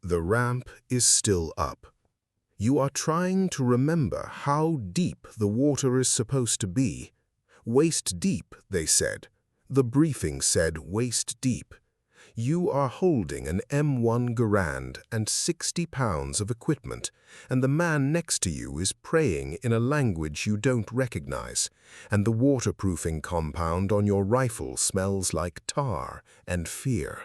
The ramp is still up. You are trying to remember how deep the water is supposed to be. Waist deep, they said. The briefing said waist deep. You are holding an M1 Garand and 60 pounds of equipment, and the man next to you is praying in a language you don't recognize, and the waterproofing compound on your rifle smells like tar and fear.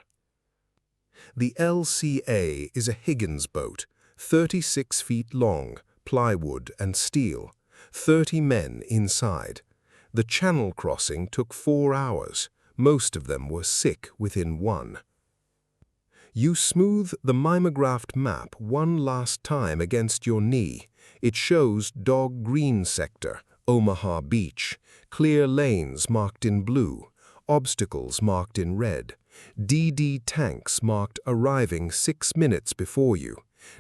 The LCA is a Higgins boat, 36 feet long, plywood and steel, 30 men inside. The channel crossing took 4 hours. Most of them were sick within 1. You smooth the mimeographed map one last time against your knee. It shows Dog Green Sector, Omaha Beach, clear lanes marked in blue, obstacles marked in red, DD tanks marked arriving 6 minutes before you,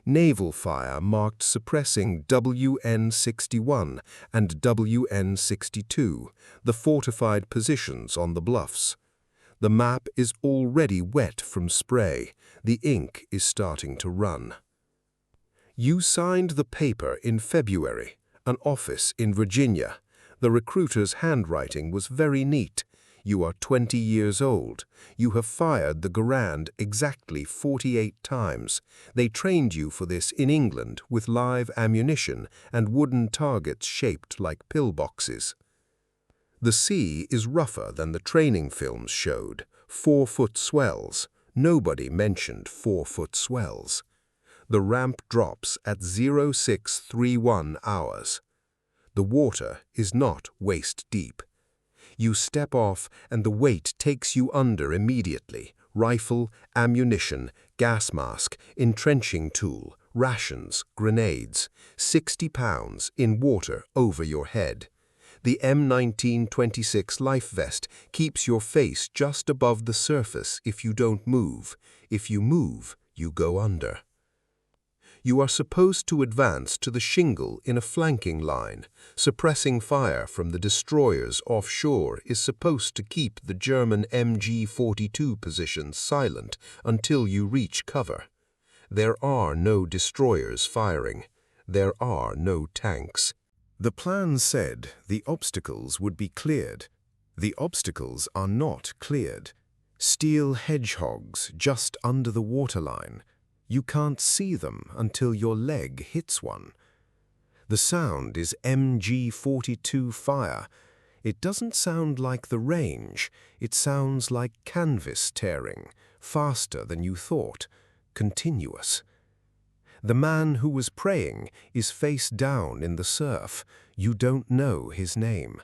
naval fire marked suppressing WN-61 and WN-62, the fortified positions on the bluffs. The map is already wet from spray. The ink is starting to run. You signed the paper in February, an office in Virginia. The recruiter's handwriting was very neat. You are 20 years old. You have fired the Garand exactly 48 times. They trained you for this in England with live ammunition and wooden targets shaped like pillboxes. The sea is rougher than the training films showed. 4-foot swells. Nobody mentioned 4-foot swells. The ramp drops at 0631 hours. The water is not waist deep. You step off and the weight takes you under immediately. Rifle, ammunition, gas mask, entrenching tool, rations, grenades. 60 pounds in water over your head. The M1926 life vest keeps your face just above the surface if you don't move. If you move, you go under. You are supposed to advance to the shingle in a flanking line. Suppressing fire from the destroyers offshore is supposed to keep the German MG-42 positions silent until you reach cover. There are no destroyers firing. There are no tanks. The plan said the obstacles would be cleared. The obstacles are not cleared. Steel hedgehogs just under the waterline. You can't see them until your leg hits one. The sound is MG-42 fire. It doesn't sound like the range. It sounds like canvas tearing, faster than you thought, continuous. The man who was praying is face down in the surf. You don't know his name.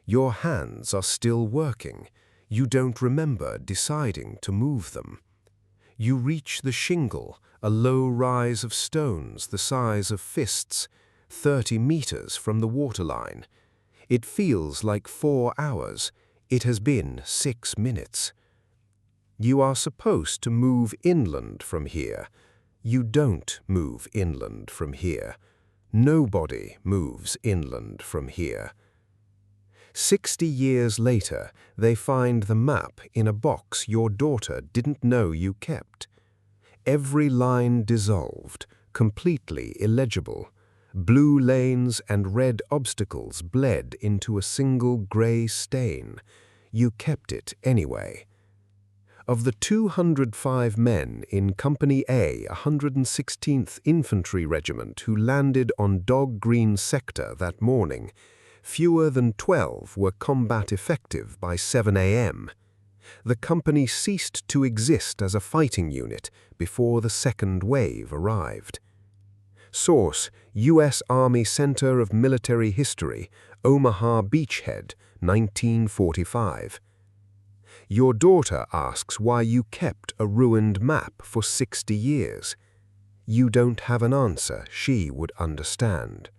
Your hands are still working. You don't remember deciding to move them. You reach the shingle, a low rise of stones the size of fists, 30 meters from the waterline. It feels like 4 hours. It has been 6 minutes. You are supposed to move inland from here. You don't move inland from here. Nobody moves inland from here. 60 years later, they find the map in a box your daughter didn't know you kept. Every line dissolved, completely illegible. Blue lanes and red obstacles bled into a single gray stain. You kept it anyway. Of the 205 men in Company A, 116th Infantry Regiment who landed on Dog Green Sector that morning, fewer than 12 were combat effective by 7 a.m. The company ceased to exist as a fighting unit before the second wave arrived. Source: U.S. Army Center of Military History, Omaha Beachhead, 1945. Your daughter asks why you kept a ruined map for 60 years. You don't have an answer she would understand.